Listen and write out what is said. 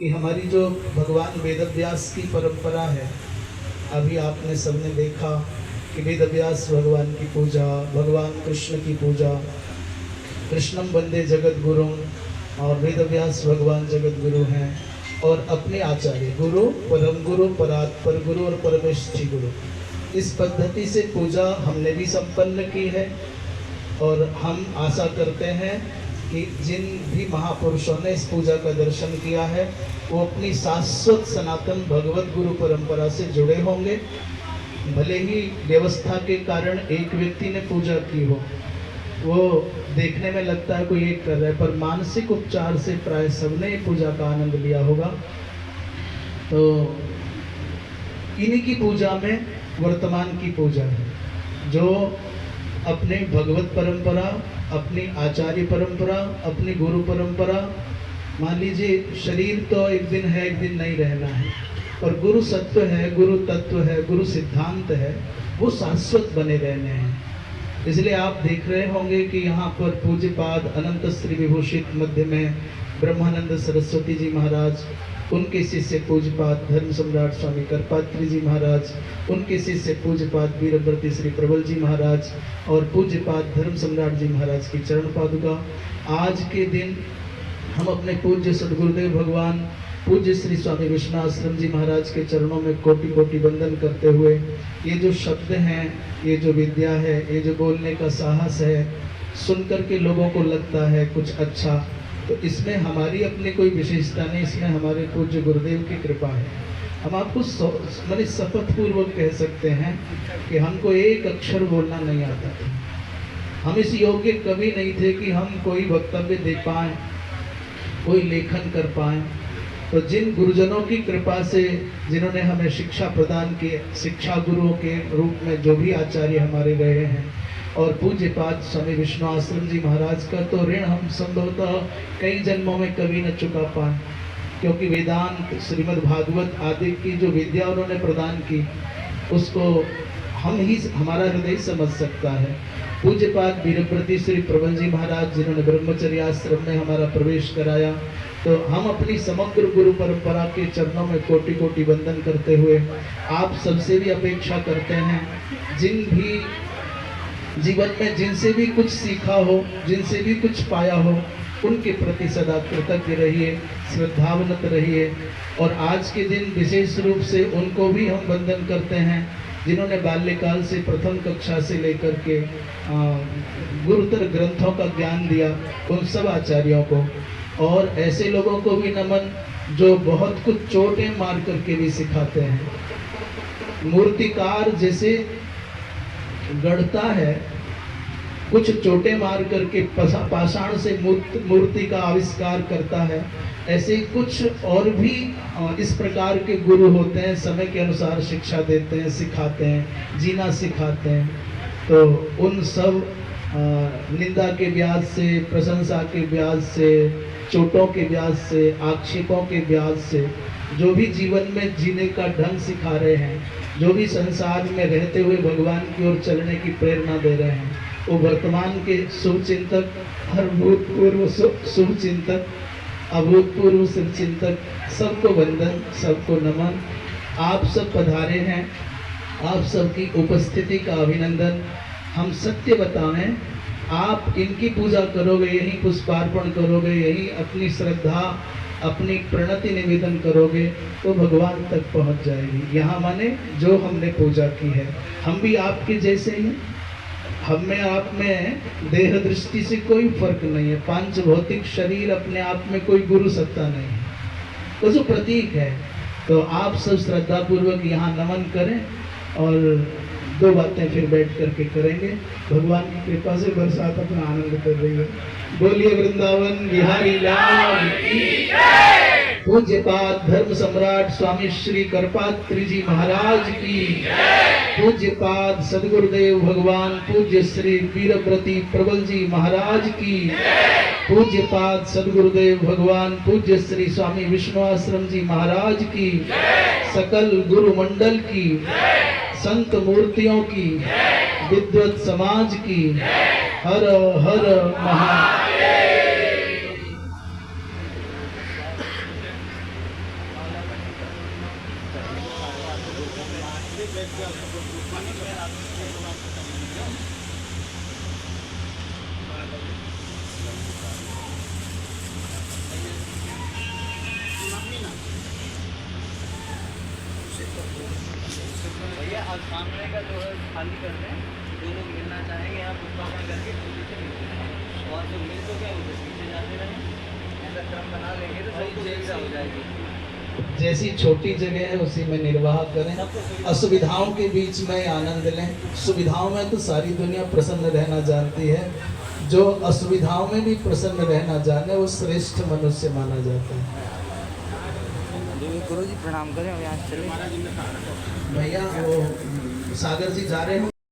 कि हमारी जो भगवान वेदव्यास की परंपरा है, अभी आपने सबने देखा कि वेदव्यास भगवान की पूजा, भगवान कृष्ण की पूजा, कृष्णम वंदे जगत गुरु, और वेदव्यास भगवान जगत गुरु हैं, और अपने आचार्य गुरु, परम गुरु, परात्पर गुरु और परमेष्ठी गुरु, इस पद्धति से पूजा हमने भी संपन्न की है। और हम आशा करते हैं कि जिन भी महापुरुषों ने इस पूजा का दर्शन किया है वो अपनी शाश्वत सनातन भगवत गुरु परंपरा से जुड़े होंगे। भले ही व्यवस्था के कारण एक व्यक्ति ने पूजा की हो, वो देखने में लगता है कोई एक कर रहा है, पर मानसिक उपचार से प्राय सबने पूजा का आनंद लिया होगा। तो इन्हीं की पूजा में वर्तमान की पूजा है, जो अपने भगवत परंपरा, अपनी आचार्य परंपरा, अपनी गुरु परंपरा, मान लीजिए शरीर तो एक दिन है एक दिन नहीं रहना है, और गुरु सत्व है, गुरु तत्व है, गुरु सिद्धांत है, वो शाश्वत बने रहने हैं। इसलिए आप देख रहे होंगे कि यहाँ पर पूज्यपाद अनंत श्री विभूषित मध्य में ब्रह्मानंद सरस्वती जी महाराज, उनके शिष्य पूज्यपाद धर्म सम्राट स्वामी करपात्री जी महाराज, उनके शिष्य पूज्यपाद वीरव्रती श्री प्रबल जी महाराज और पूज्यपाद धर्म सम्राट जी महाराज की चरण पादुका। आज के दिन हम अपने पूज्य सदगुरुदेव भगवान पूज्य श्री स्वामी विश्वनाश्रम जी महाराज के चरणों में कोटि कोटि वंदन करते हुए, ये जो शब्द हैं, ये जो विद्या है, ये जो बोलने का साहस है, सुनकर के लोगों को लगता है कुछ अच्छा, तो इसमें हमारी अपनी कोई विशेषता नहीं, इसमें हमारे पूज्य गुरुदेव की कृपा है। हम आपको मैंने शपथ पूर्वक कह सकते हैं कि हमको एक अक्षर बोलना नहीं आता था। हम इस योग्य कभी नहीं थे कि हम कोई वक्तव्य दे पाएं, कोई लेखन कर पाएं। तो जिन गुरुजनों की कृपा से, जिन्होंने हमें शिक्षा प्रदान की, शिक्षा गुरुओं के रूप में जो भी आचार्य हमारे रहे हैं, और पूज्यपाद स्वामी विश्वनाश्रम जी महाराज का तो ऋण हम संभवतः कई जन्मों में कभी न चुका पाए, क्योंकि वेदांत, श्रीमद् भागवत आदि की जो विद्या उन्होंने प्रदान की, उसको हम ही, हमारा हृदय समझ सकता है। पूज्यपाद वीरव्रती श्री प्रबल जी महाराज, जिन्होंने ब्रह्मचर्य आश्रम में हमारा प्रवेश कराया, तो हम अपनी समग्र गुरु परंपरा के चरणों में कोटि कोटि वंदन करते हुए आप सबसे भी अपेक्षा करते हैं, जिन भी जीवन में जिनसे भी कुछ सीखा हो, जिनसे भी कुछ पाया हो, उनके प्रति सदा कृतज्ञ रहिए, श्रद्धावनत रहिए। और आज के दिन विशेष रूप से उनको भी हम वंदन करते हैं, जिन्होंने बाल्यकाल से प्रथम कक्षा से लेकर के गुरुतर ग्रंथों का ज्ञान दिया, उन सब आचार्यों को। और ऐसे लोगों को भी नमन जो बहुत कुछ चोटें मार करके भी सिखाते हैं। मूर्तिकार जैसे गढ़ता है, कुछ चोटें मार करके पाषाण से मूर्ति का आविष्कार करता है, ऐसे कुछ और भी इस प्रकार के गुरु होते हैं, समय के अनुसार शिक्षा देते हैं, सिखाते हैं, जीना सिखाते हैं। तो उन सब निंदा के ब्याज से, प्रशंसा के ब्याज से, चोटों के ब्याज से, आक्षेपों के ब्याज से, जो भी जीवन में जीने का ढंग सिखा रहे हैं, जो भी संसार में रहते हुए भगवान की ओर चलने की प्रेरणा दे रहे हैं, वो वर्तमान के शुभ चिंतक, हर भूतपूर्व शुभ चिंतक, अभूतपूर्व शुभ चिंतक, सबको वंदन, सबको नमन। आप सब पधारे हैं, आप सबकी उपस्थिति का अभिनंदन। हम सत्य बताएं, आप इनकी पूजा करोगे, यही पुष्पार्पण करोगे, यही अपनी श्रद्धा, अपनी प्रणति निवेदन करोगे, तो भगवान तक पहुंच जाएगी। यहाँ माने जो हमने पूजा की है, हम भी आपके जैसे ही हैं, हम में आप में देह दृष्टि से कोई फर्क नहीं है। पांच भौतिक शरीर अपने आप में कोई गुरु सत्ता नहीं है, वो जो प्रतीक है। तो आप सब श्रद्धा पूर्वक यहाँ नमन करें, और दो बातें फिर बैठ करके करेंगे। भगवान की कृपा से बरसात अपना आनंद कर रही है। बोलिए वृंदावन बिहारी लाल की जय। पूज्यपाद धर्म सम्राट स्वामी श्री करपात्री जी महाराज की जय। पूज्यपाद सदगुरुदेव भगवान पूज्य श्री वीरव्रती प्रबल जी महाराज की जय। पूज्यपाद सदगुरुदेव भगवान पूज्य श्री स्वामी विष्णुआश्रम जी महाराज की जय। सकल गुरु मंडल की जय। संत मूर्तियों की, विद्वत समाज की, हर हर महादेव। भैया अब सामने का जो है खाली कर दें, जो लोग मिलना चाहेंगे यहाँ पुष्पार्पण करके पूरी से मिलते हैं, और जो मिल तो गए उधर पीछे जाते रहें। ऐसा क्रम बना लेंगे तो सबको सुविधा हो जाएगी। जैसी छोटी जगह है उसी में निर्वाह करें, असुविधाओं के बीच में आनंद लें। सुविधाओं में तो सारी दुनिया प्रसन्न रहना जानती है, जो असुविधाओं में भी प्रसन्न रहना जाने वो श्रेष्ठ मनुष्य माना जाता है। गुरु जी प्रणाम करें और यहाँ चले। भैया वो सागर जी जा रहे हो